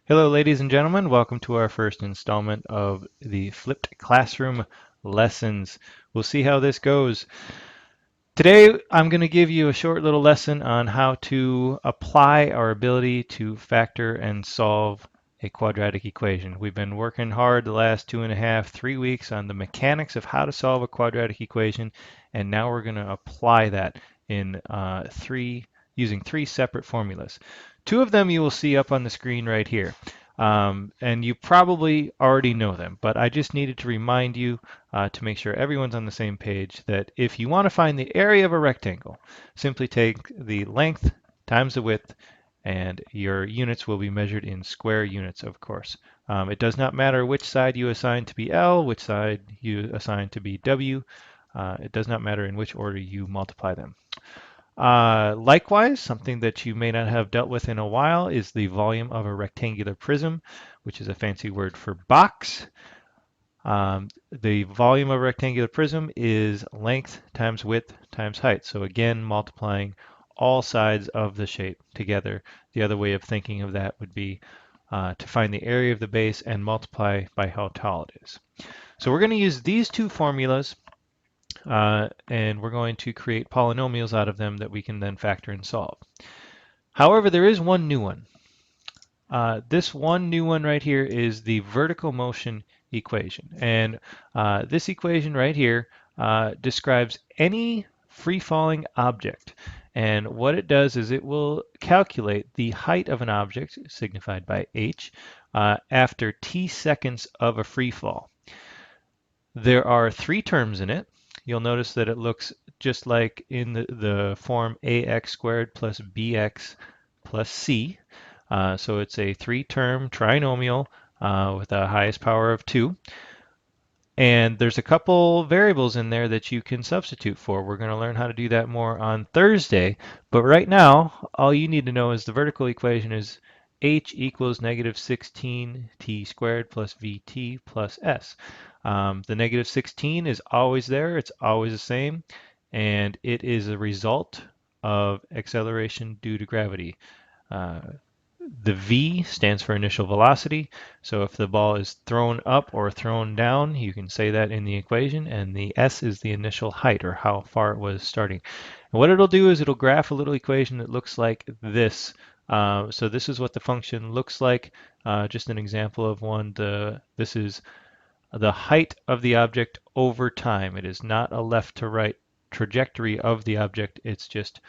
Hello, ladies and gentlemen. Welcome to our first installment of the Flipped Classroom lessons. We'll see how this goes. Today, I'm going to give you a short little lesson on how to apply our ability to factor and solve a quadratic equation. We've been working hard the last 2.5, 3 weeks on the mechanics of how to solve a quadratic equation, and now we're going to apply that in using three separate formulas. Two of them you will see up on the screen right here. And you probably already know them, but I just needed to remind you to make sure everyone's on the same page that if you want to find the area of a rectangle, simply take the length times the width, and your units will be measured in square units, of course. It does not matter which side you assign to be L, which side you assign to be W. It does not matter in which order you multiply them. Likewise, something that you may not have dealt with in a while is the volume of a rectangular prism, which is a fancy word for box. The volume of a rectangular prism is length times width times height. So again, multiplying all sides of the shape together. The other way of thinking of that would be to find the area of the base and multiply by how tall it is. So we're going to use these two formulas and we're going to create polynomials out of them that we can then factor and solve. However, there is one new one. This one new one right here is the vertical motion equation. And this equation right here describes any free-falling object. And what it does is it will calculate the height of an object, signified by h, after t seconds of a free fall. There are three terms in it. You'll notice that it looks just like in the form ax squared plus bx plus c. So it's a three-term trinomial with a highest power of 2. And there's a couple variables in there that you can substitute for. We're going to learn how to do that more on Thursday. But right now, all you need to know is the vertical equation is h equals negative 16t squared plus vt plus s. The negative 16 is always there. It's always the same. And it is a result of acceleration due to gravity. The v stands for initial velocity. So if the ball is thrown up or thrown down, you can say that in the equation. And the s is the initial height, or how far it was starting. And what it'll do is it'll graph a little equation that looks like this. So this is what the function looks like. Just an example of one. This is the height of the object over time. It is not a left to right trajectory of the object. It's just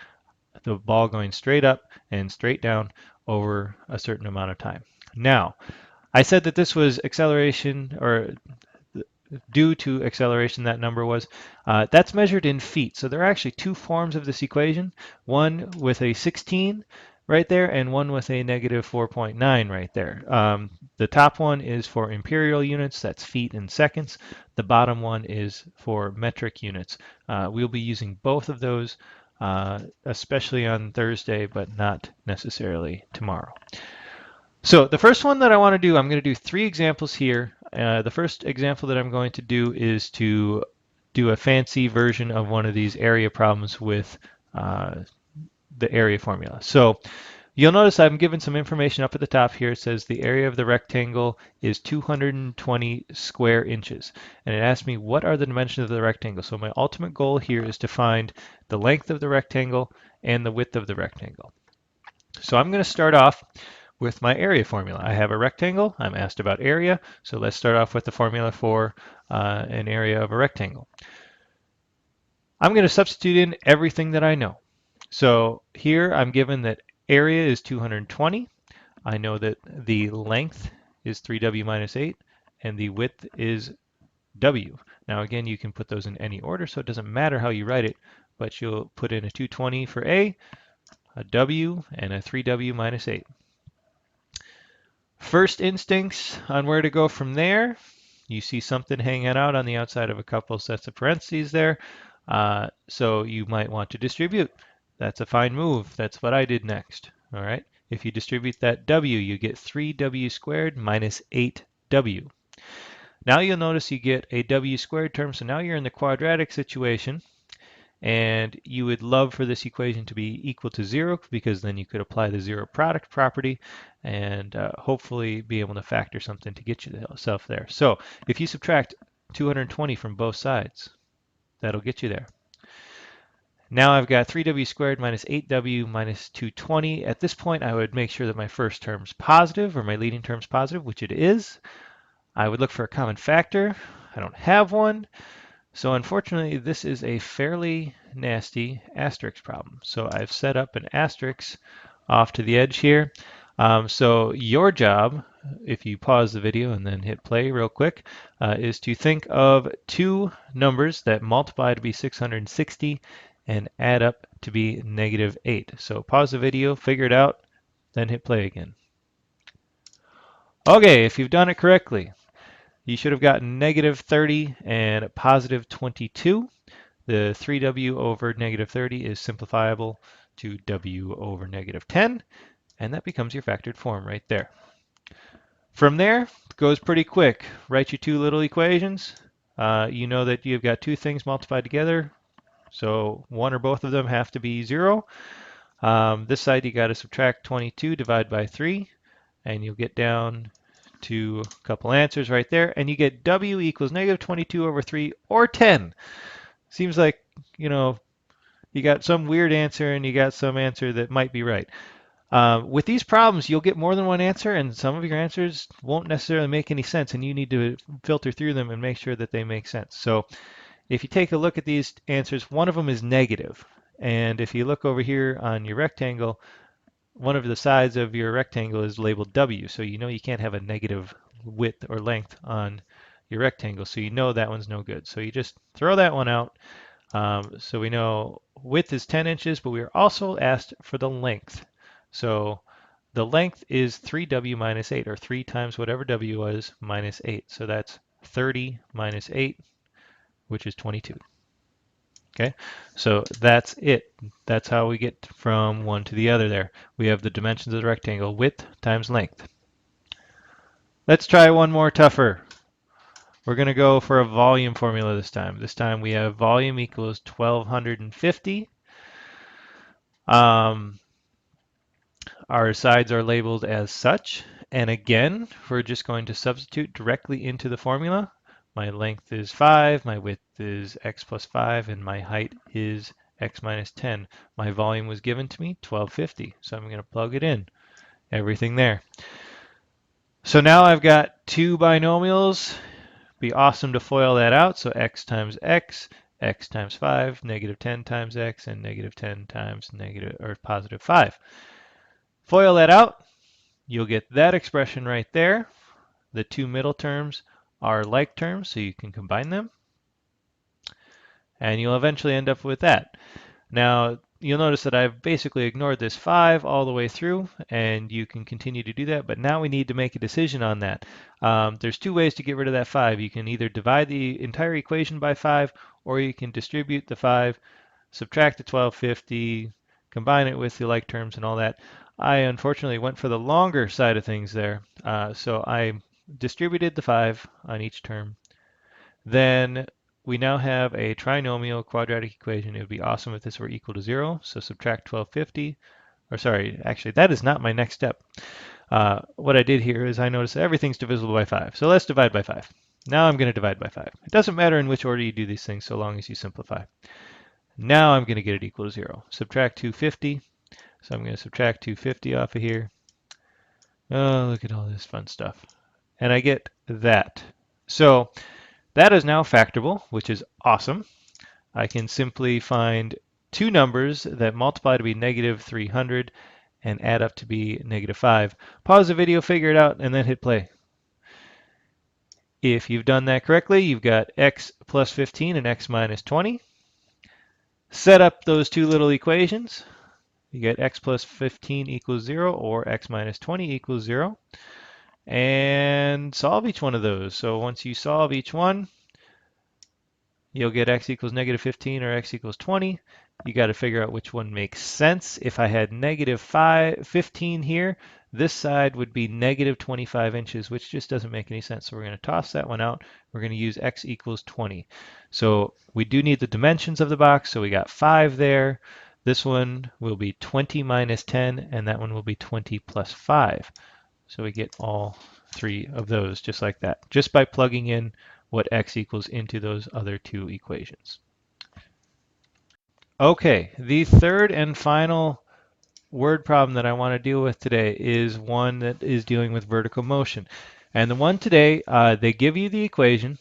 the ball going straight up and straight down over a certain amount of time. Now, I said that this was acceleration, or due to acceleration, that number was. That's measured in feet. So there are actually two forms of this equation, one with a 16 right there and one with a negative 4.9 right there. The top one is for imperial units, that's feet and seconds. The bottom one is for metric units. We'll be using both of those, especially on Thursday, but not necessarily tomorrow. So the first one that I want to do, I'm going to do three examples here. The first example that I'm going to do is to do a fancy version of one of these area problems with the area formula. So you'll notice I'm given some information up at the top here. It says the area of the rectangle is 220 square inches. And it asks me what are the dimensions of the rectangle. So my ultimate goal here is to find the length of the rectangle and the width of the rectangle. So I'm going to start off with my area formula. I have a rectangle. I'm asked about area. So let's start off with the formula for an area of a rectangle. I'm going to substitute in everything that I know. So here I'm given that area is 220. I know that the length is 3w minus 8 and the width is w. Now again, you can put those in any order, so it doesn't matter how you write it, but you'll put in a 220 for a w, and a 3w minus 8. First instincts on where to go from there. You see something hanging out on the outside of a couple sets of parentheses there. So you might want to distribute. That's a fine move. That's what I did next. All right. If you distribute that w, you get 3w squared minus 8w. Now you'll notice you get a w squared term. So now you're in the quadratic situation. And you would love for this equation to be equal to 0 because then you could apply the zero product property and hopefully be able to factor something to get yourself there. So if you subtract 220 from both sides, that'll get you there. Now I've got 3w squared minus 8w minus 220. At this point, I would make sure that my first term's positive, or my leading term's positive, which it is. I would look for a common factor. I don't have one. So unfortunately, this is a fairly nasty asterisk problem. So I've set up an asterisk off to the edge here. So your job, if you pause the video and then hit play real quick, is to think of two numbers that multiply to be 660 and add up to be -8. So pause the video, figure it out, then hit play again. Okay, if you've done it correctly, you should have gotten -30 and +22. The 3w over -30 is simplifiable to w over -10, and that becomes your factored form right there. From there, it goes pretty quick. Write your two little equations. You know that you've got two things multiplied together, so one or both of them have to be 0. This side you got to subtract 22, divide by 3, and you'll get down to a couple answers right there, and you get w equals -22 over 3 or 10. Seems like, you know, you got some weird answer and you got some answer that might be right. With these problems, you'll get more than one answer, and some of your answers won't necessarily make any sense, and you need to filter through them and make sure that they make sense. So if you take a look at these answers, one of them is negative. And if you look over here on your rectangle, one of the sides of your rectangle is labeled W, so you know you can't have a negative width or length on your rectangle, so you know that one's no good. So you just throw that one out. So we know width is 10 inches, but we are also asked for the length. So the length is 3w minus 8, or 3 times whatever w was minus 8. So that's 30 minus 8, which is 22. Okay, so that's it. That's how we get from one to the other there. We have the dimensions of the rectangle, width times length. Let's try one more tougher. We're going to go for a volume formula this time. This time we have volume equals 1250. Our sides are labeled as such. And again, we're just going to substitute directly into the formula. My length is 5, my width is x plus 5, and my height is x minus 10. My volume was given to me, 1250, so I'm going to plug it in. Everything there. So now I've got two binomials. Be awesome to FOIL that out. So x times x times 5, -10 times x, and -10 times positive 5. FOIL that out. You'll get that expression right there. The two middle terms are like terms, so you can combine them. And you'll eventually end up with that. Now, you'll notice that I've basically ignored this 5 all the way through, and you can continue to do that, but now we need to make a decision on that. There's two ways to get rid of that 5. You can either divide the entire equation by 5, or you can distribute the 5, subtract the 1250, combine it with the like terms and all that. I unfortunately went for the longer side of things there, so I distributed the 5 on each term. Then we now have a trinomial quadratic equation. It would be awesome if this were equal to 0. So subtract 1250, or sorry, actually that is not my next step. What I did here is I noticed that everything's divisible by 5. So let's divide by 5. Now I'm going to divide by 5. It doesn't matter in which order you do these things so long as you simplify. Now I'm going to get it equal to 0. Subtract 250. So I'm going to subtract 250 off of here. Oh, look at all this fun stuff. And I get that. So that is now factorable, which is awesome. I can simply find two numbers that multiply to be -300 and add up to be -5. Pause the video, figure it out, and then hit play. If you've done that correctly, you've got x plus 15 and x minus 20. Set up those two little equations. You get x plus 15 equals 0 or x minus 20 equals 0. And solve each one of those. So once you solve each one, you'll get x equals -15 or x equals 20. You got to figure out which one makes sense. If I had negative 15 here, this side would be negative 25 inches, which just doesn't make any sense. So we're going to toss that one out. We're going to use x equals 20. So we do need the dimensions of the box. So we got 5 there. This one will be 20 minus 10, and that one will be 20 plus 5. So we get all 3 of those just like that, just by plugging in what x equals into those other 2 equations. Okay, the third and final word problem that I want to deal with today is one that is dealing with vertical motion. And the one today, they give you the equation,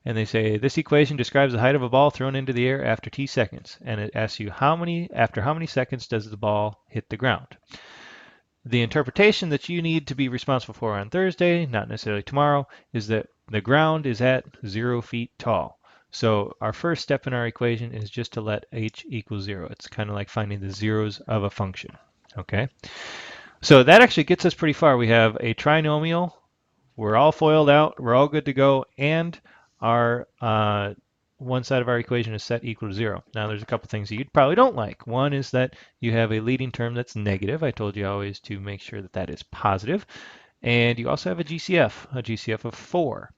and they say this equation describes the height of a ball thrown into the air after t seconds. And it asks you after how many seconds does the ball hit the ground? The interpretation that you need to be responsible for on Thursday, not necessarily tomorrow, is that the ground is at 0 feet tall. So our first step in our equation is just to let h equal 0. It's kind of like finding the zeros of a function. Okay, so that actually gets us pretty far. We have a trinomial. We're all foiled out. We're all good to go. And our one side of our equation is set equal to 0. Now there's a couple things that you probably don't like. One is that you have a leading term that's negative. I told you always to make sure that that is positive. And you also have a GCF of 4.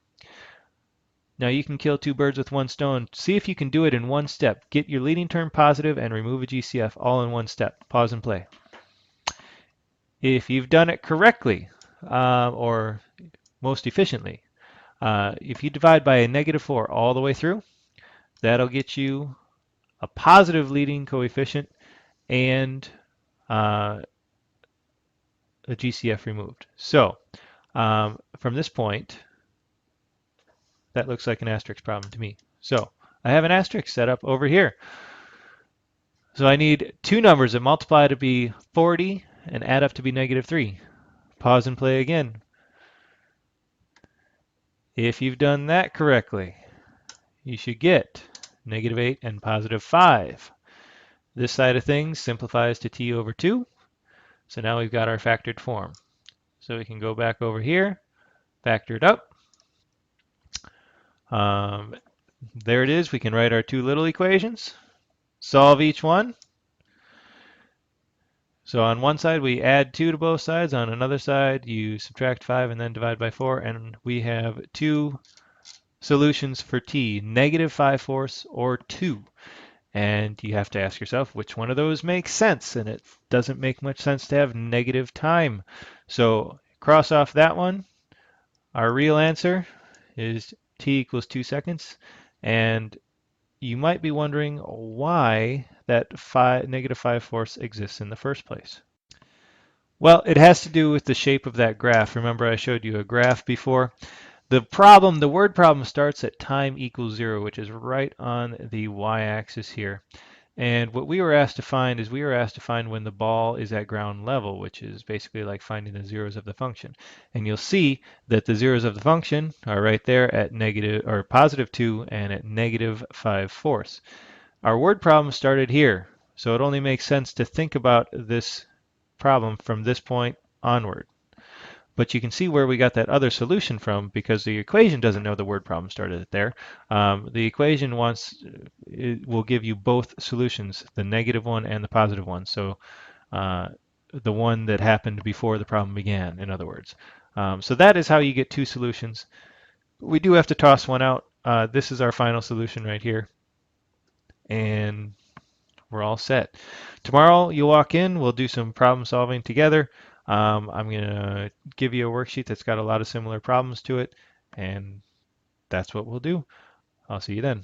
Now you can kill 2 birds with 1 stone. See if you can do it in one step. Get your leading term positive and remove a GCF all in one step. Pause and play. If you've done it correctly, or most efficiently, if you divide by a negative 4 all the way through, that'll get you a positive leading coefficient and a GCF removed. So from this point, that looks like an asterisk problem to me. So I have an asterisk set up over here. So I need 2 numbers that multiply to be 40 and add up to be negative 3. Pause and play again. If you've done that correctly, you should get negative 8 and positive 5. This side of things simplifies to t over 2. So now we've got our factored form. So we can go back over here, factor it up. There it is. We can write our 2 little equations, solve each one. So on one side, we add 2 to both sides. On another side, you subtract 5 and then divide by 4. And we have 2 solutions for t, negative 5/4 or 2. And you have to ask yourself which one of those makes sense. And it doesn't make much sense to have negative time. So cross off that one. Our real answer is t equals 2 seconds. And you might be wondering why that negative 5/4 exists in the first place. Well, it has to do with the shape of that graph. Remember I showed you a graph before? The word problem starts at time equals 0, which is right on the y-axis here. And what we were asked to find is when the ball is at ground level, which is basically like finding the zeros of the function. And you'll see that the zeros of the function are right there at positive 2 and at negative 5/4. Our word problem started here, so it only makes sense to think about this problem from this point onward. But you can see where we got that other solution from because the equation doesn't know the word problem started there. The equation will give you both solutions, the negative one and the positive one. So the one that happened before the problem began, in other words. So that is how you get 2 solutions. We do have to toss one out. This is our final solution right here. And we're all set. Tomorrow you walk in, we'll do some problem solving together. I'm going to give you a worksheet that's got a lot of similar problems to it, and that's what we'll do. I'll see you then.